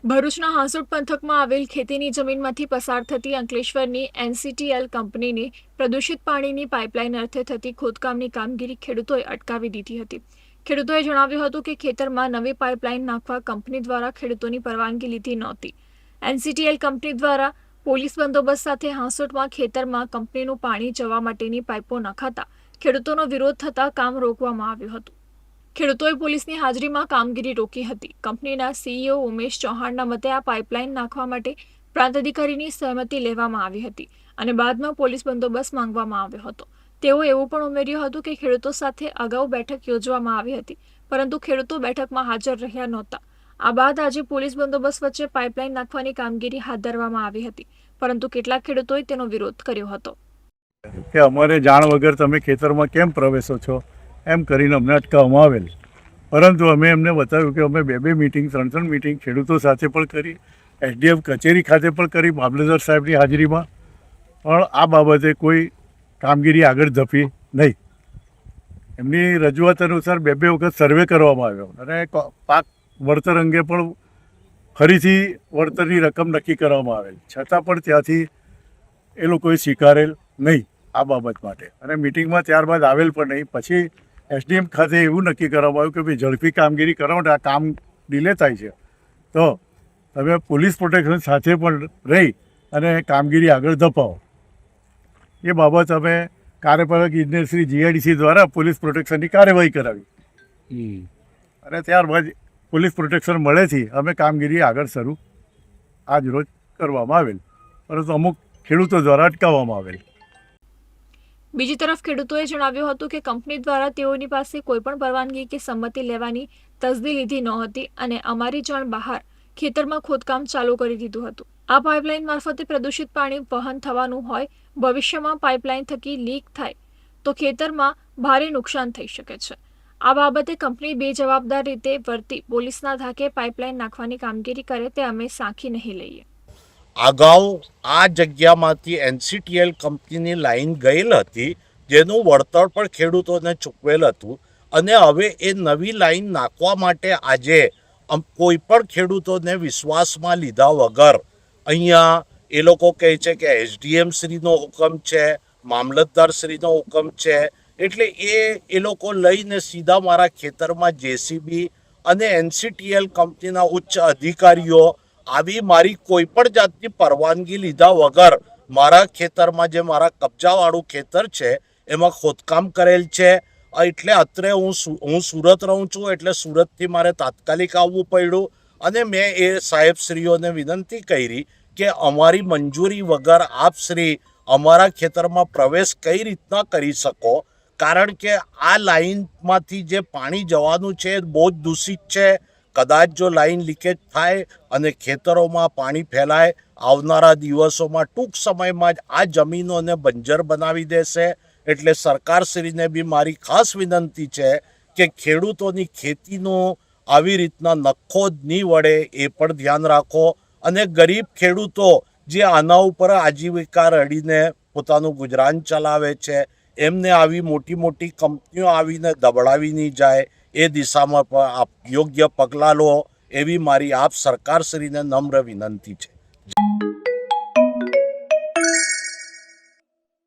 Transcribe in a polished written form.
ભરૂચના હાંસોટ પંથકમાં આવેલ ખેતીની જમીનમાંથી પસાર થતી અંકલેશ્વરની એનસીટીએલ કંપનીની પ્રદૂષિત પાણીની પાઇપલાઇન અર્થે થતી ખોદકામની કામગીરી ખેડૂતોએ અટકાવી દીધી હતી। ખેડૂતોએ જણાવ્યું હતું કે ખેતરમાં નવી પાઇપલાઇન નાખવા કંપની દ્વારા ખેડૂતોની પરવાનગી લીધી નહોતી। એનસીટીએલ કંપની દ્વારા પોલીસ બંદોબસ્ત સાથે હાંસોટમાં ખેતરમાં કંપનીનું પાણી જવા માટેની પાઇપો નખાતા ખેડૂતોનો વિરોધ થતાં કામ રોકવામાં આવ્યું હતું। ખેડૂતોએ પોલીસની હાજરીમાં કામગીરી રોકી હતી। કંપનીના સીઈઓ ઉમેશ ચૌહાણના મતે આ પાઇપલાઇન નાખવા માટે પ્રાંત અધિકારીની સહમતિ લેવામાં આવી હતી અને બાદમાં પોલીસ બંદોબસ્ત માંગવામાં આવ્યો હતો। તેઓએ એવું પણ ઉમેર્યું હતું કે ખેડૂતો સાથે અગાઉ બેઠક યોજવામાં આવી હતી, પરંતુ ખેડૂતો બેઠકમાં હાજર રહ્યા નહોતા। આ બાદ આજે પોલીસ બંદોબસ્ત વચ્ચે પાઇપલાઇન નાખવાની કામગીરી હાથ ધરવામાં આવી હતી, પરંતુ કેટલાક ખેડૂતોએ તેનો વિરોધ કર્યો હતો કે અમારે જાણ વગર તમે ખેતરમાં કેમ પ્રવેશો છો એમ કરીને અમને અટકાવવામાં આવેલ। પરંતુ અમે એમને બતાવ્યું કે અમે બે મીટિંગ, ત્રણ મીટિંગ ખેડૂતો સાથે પણ કરી, એસડીએફ કચેરી ખાતે પણ કરી, મામલતદાર સાહેબની હાજરીમાં, પણ આ બાબતે કોઈ કામગીરી આગળ ધપી નહીં। એમની રજૂઆત અનુસાર બે વખત સર્વે કરવામાં આવ્યો અને પાક વળતર અંગે પણ ફરીથી વળતરની રકમ નક્કી કરવામાં આવેલ, છતાં પણ ત્યાંથી એ લોકોએ સ્વીકારેલ નહીં આ બાબત માટે અને મિટિંગમાં ત્યારબાદ આવેલ પણ નહીં। પછી એસડીએમ ખાતે એવું નક્કી કરવામાં આવ્યું કે ભાઈ ઝડપી કામગીરી કરો ને આ કામ ડિલે થાય છે તો તમે પોલીસ પ્રોટેક્શન સાથે પણ રહી અને કામગીરી આગળ ધપાવો। એ બાબત અમે કાર્યપાલક ઇજનેર શ્રી જીઆઈડીસી દ્વારા પોલીસ પ્રોટેક્શનની કાર્યવાહી કરાવી અને ત્યારબાદ પોલીસ પ્રોટેક્શન મળેથી અમે કામગીરી આગળ શરૂ આજ રોજ કરવામાં આવેલ, પરંતુ અમુક ખેડૂતો દ્વારા અટકાવવામાં આવેલ। બીજી તરફ ખેડૂતોએ જણાવ્યું હતું કે કંપની દ્વારા તેઓની પાસે કોઈપણ પરવાનગી કે સંમતિ લેવાની તસદી લીધી નહોતી અને અમારી જાણ બહાર ખેતરમાં ખોદકામ ચાલુ કરી દીધું હતું। આ પાઇપલાઇન મારફતે પ્રદૂષિત પાણી વહન થવાનું હોય, ભવિષ્યમાં પાઇપલાઇન થકી લીક થાય તો ખેતરમાં ભારે નુકસાન થઈ શકે છે। આ બાબતે કંપની બેજવાબદાર રીતે વર્તી પોલીસના ધાકે પાઇપલાઇન નાખવાની કામગીરી કરે તે અમે સાંખી નહીં લઈએ। અગાઉ આ જગ્યામાંથી એનસીટીએલ કંપનીની લાઈન ગયેલ હતી, જેનું વળતર પણ ખેડૂતોને ચૂકવેલ હતું અને હવે એ નવી લાઈન નાખવા માટે આજે કોઈ પણ ખેડૂતોને વિશ્વાસમાં લીધા વગર અહીંયા એ લોકો કહે છે કે એસડીએમ શ્રીનો હુકમ છે, મામલતદાર શ્રીનો હુકમ છે, એટલે એ લોકો લઈને સીધા મારા ખેતરમાં જેસીબી અને એનસીટીએલ કંપનીના ઉચ્ચ અધિકારીઓ આવી મારી કોઈ પણ જાતની પરવાનગી લીધા વગર મારા ખેતરમાં, જે મારા કબજાવાળું ખેતર છે, એમાં ખોદકામ કરેલ છે। એટલે અત્રે હું સુરત રહું છું, એટલે સુરતથી મારે તાત્કાલિક આવવું પડ્યું અને મેં એ સાહેબશ્રીઓને વિનંતી કરી કે અમારી મંજૂરી વગર આપ શ્રી અમારા ખેતરમાં પ્રવેશ કઈ રીતના કરી શકો, કારણ કે આ લાઈનમાંથી જે પાણી જવાનું છે એ બહુ જ દૂષિત છે। કદાચ જો લાઈન લીકેજ થાય અને ખેતરોમાં પાણી ફેલાય, આવનારા દિવસોમાં ટૂંક સમયમાં જ આ જમીનોને બંજર બનાવી દેશે। એટલે સરકારશ્રીને બી મારી ખાસ વિનંતી છે કે ખેડૂતોની ખેતીનો આવી રીતના નખો જ નહીં વળે એ પણ ધ્યાન રાખો અને ગરીબ ખેડૂતો જે આના ઉપર આજીવિકા રડીને પોતાનું ગુજરાન ચલાવે છે, એમને આવી મોટી મોટી કંપનીઓ આવીને દબડાવી નહીં જાય, એ દિશામાં પણ આપ યોગ્ય પગલાં લો એવી મારી આપ સરકારશ્રીને નમ્ર વિનંતી છે।